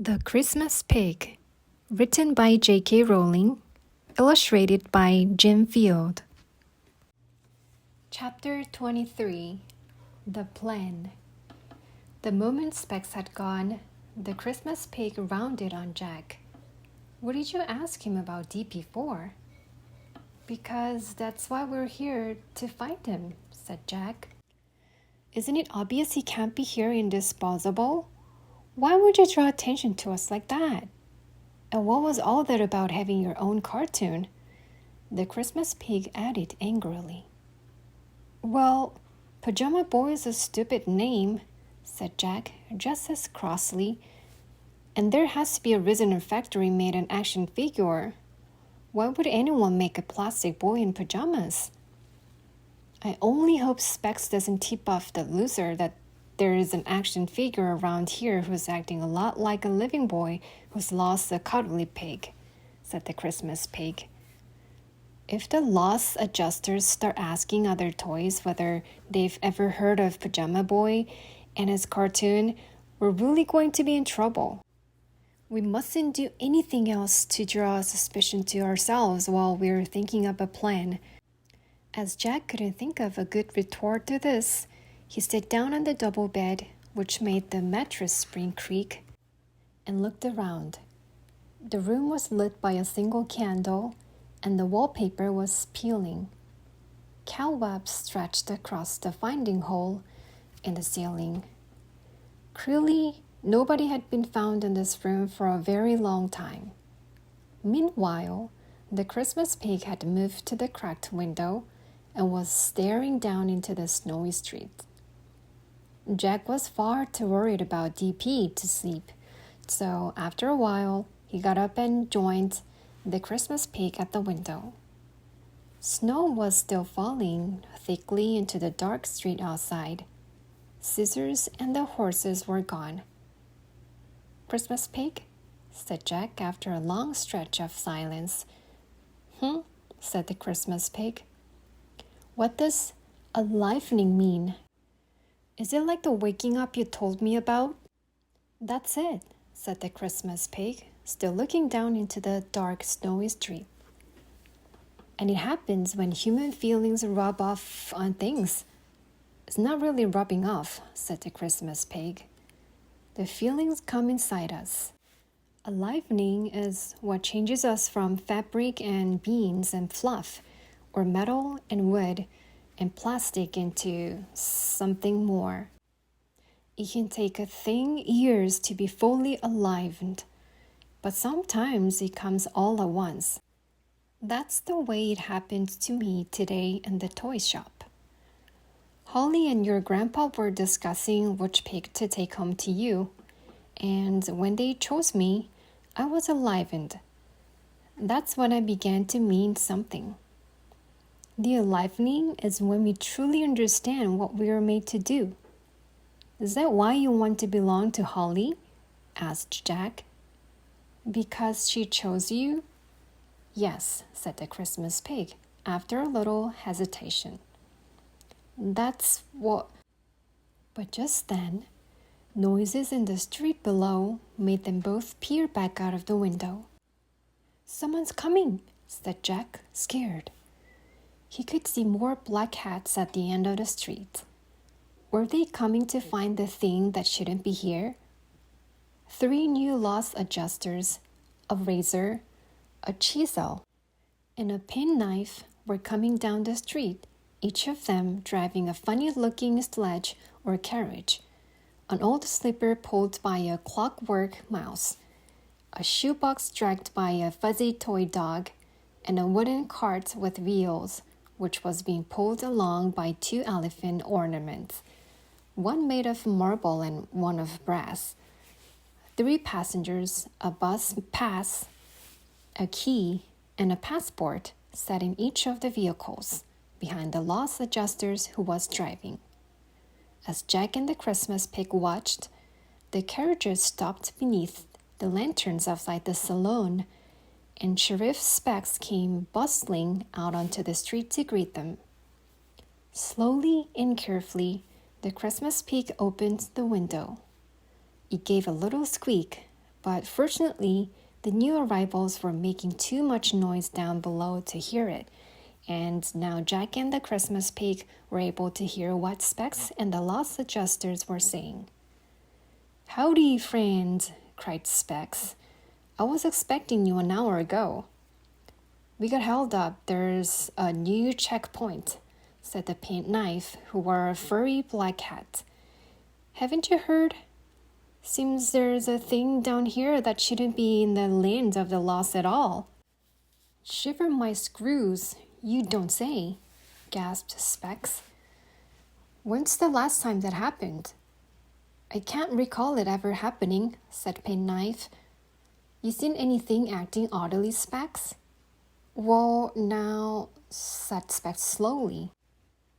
The Christmas Pig, written by J.K. Rowling, illustrated by Jim Field. Chapter 23 The Plan. The moment Specs had gone, the Christmas pig rounded on Jack. "What did you ask him about DP for?" "Because that's why we're here, to find him," said Jack. "Isn't it obvious he can't be here in this Buzzable? Why would you draw attention to us like that? And what was all that about having your own cartoon?" The Christmas pig added angrily. "Well, Pajama Boy is a stupid name," said Jack, just as crossly. "And there has to be a reason a factory made an action figure. Why would anyone make a plastic boy in pajamas?" "I only hope Specs doesn't tip off the loser that there is an action figure around here who's acting a lot like a living boy who's lost a cuddly pig," said the Christmas pig. "If the loss adjusters start asking other toys whether they've ever heard of Pajama Boy and his cartoon, we're really going to be in trouble. We mustn't do anything else to draw suspicion to ourselves while we're thinking up a plan." As Jack couldn't think of a good retort to this, he sat down on the double bed, which made the mattress spring creak, and looked around. The room was lit by a single candle, and the wallpaper was peeling. Cobwebs stretched across the finding hole in the ceiling. Clearly, nobody had been found in this room for a very long time. Meanwhile, the Christmas pig had moved to the cracked window and was staring down into the snowy street. Jack was far too worried about DP to sleep, so after a while, he got up and joined the Christmas pig at the window. Snow was still falling thickly into the dark street outside. Scissors and the horses were gone. "Christmas pig?" said Jack after a long stretch of silence. Said the Christmas pig. "What does enlivening mean? Is it like the waking up you told me about?" "That's it," said the Christmas pig, still looking down into the dark, snowy street. "And it happens when human feelings rub off on things." "It's not really rubbing off," said the Christmas pig. "The feelings come inside us. Enlivening is what changes us from fabric and beans and fluff, or metal and wood and plastic into something more. It can take a thing years to be fully enlivened, but sometimes it comes all at once. That's the way it happened to me today in the toy shop. Holly and your grandpa were discussing which pig to take home to you, and when they chose me, I was enlivened. That's when I began to mean something. The enlivening is when we truly understand what we are made to do." "Is that why you want to belong to Holly?" asked Jack. "Because she chose you?" "Yes," said the Christmas pig, after a little hesitation. "That's what—" But just then, noises in the street below made them both peer back out of the window. "Someone's coming," said Jack, scared. He could see more black hats at the end of the street. Were they coming to find the thing that shouldn't be here? 3 new loss adjusters, a razor, a chisel, and a penknife were coming down the street, each of them driving a funny-looking sledge or carriage, an old slipper pulled by a clockwork mouse, a shoebox dragged by a fuzzy toy dog, and a wooden cart with wheels, which was being pulled along by 2 elephant ornaments, one made of marble and one of brass. 3 passengers, a bus pass, a key, and a passport sat in each of the vehicles, behind the loss adjusters who was driving. As Jack and the Christmas pig watched, the carriages stopped beneath the lanterns outside the salon, and Sheriff Specs came bustling out onto the street to greet them. Slowly and carefully, the Christmas pig opened the window. It gave a little squeak, but fortunately, the new arrivals were making too much noise down below to hear it, and now Jack and the Christmas pig were able to hear what Specs and the lost adjusters were saying. "Howdy, friend," cried Specs. "I was expecting you an hour ago." "We got held up. There's a new checkpoint," said the penknife, who wore a furry black hat. "Haven't you heard? Seems there's a thing down here that shouldn't be in the land of the lost at all." "Shiver my screws, you don't say," gasped Specs. "When's the last time that happened?" "I can't recall it ever happening," said Penknife. "You seen anything acting oddly, Specs?" "Well, now," said Specs slowly.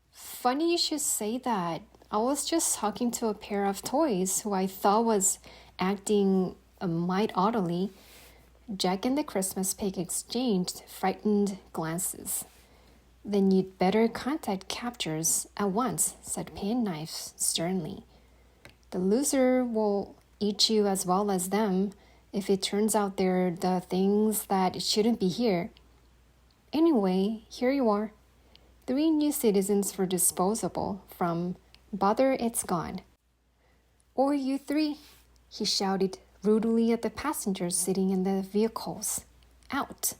"Funny you should say that. I was just talking to a pair of toys who I thought was acting a mite oddly." Jack and the Christmas pig exchanged frightened glances. "Then you'd better contact captors at once," said Penknife sternly. "The loser will eat you as well as them if it turns out they're the things that shouldn't be here. Anyway, here you are. 3 new citizens for disposable from Bother It's Gone." "Or you 3, he shouted rudely at the passengers sitting in the vehicles. "Out."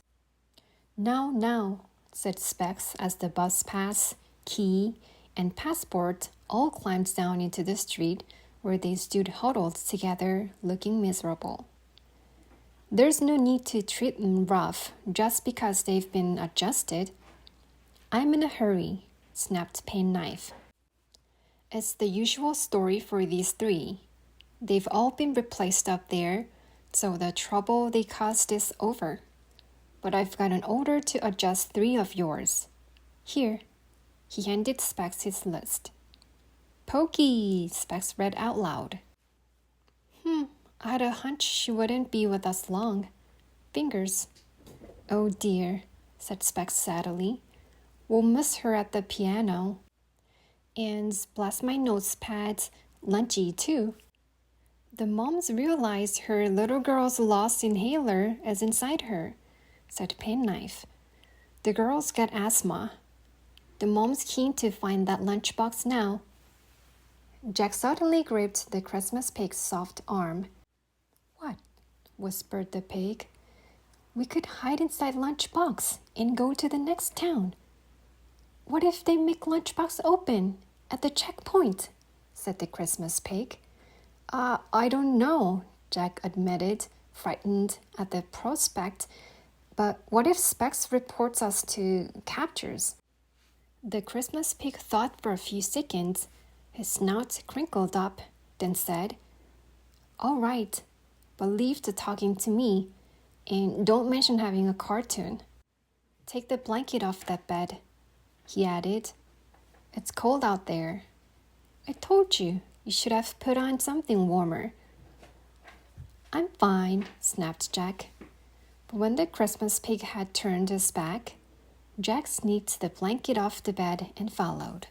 Now, said Specs as the bus pass, key, and passport all climbed down into the street where they stood huddled together, looking miserable. "There's no need to treat them rough just because they've been adjusted." "I'm in a hurry," snapped Penknife. "It's the usual story for these 3. They've all been replaced up there, so the trouble they caused is over. But I've got an order to adjust 3 of yours. Here." He handed Specs his list. "Pokey," Specs read out loud. I had a hunch she wouldn't be with us long. Fingers." "Oh dear," said Specs sadly. "We'll miss her at the piano. And bless my notepads, Lunchy too." "The moms realized her little girl's lost inhaler is inside her," said Penknife. "The girl's got asthma. The mom's keen to find that lunchbox now." Jack suddenly gripped the Christmas pig's soft arm. "What?" whispered the pig. "We could hide inside lunchbox and go to the next town." "What if they make lunchbox open at the checkpoint?" said the Christmas pig. I don't know," Jack admitted, frightened at the prospect. "But what if Specs reports us to captors?" The Christmas pig thought for a few seconds. His snout crinkled up, then said, "All right, but leave the talking to me, and don't mention having a cartoon. Take the blanket off that bed," he added. "It's cold out there. I told you should have put on something warmer." "I'm fine," snapped Jack. But when the Christmas pig had turned his back, Jack sneaked the blanket off the bed and followed.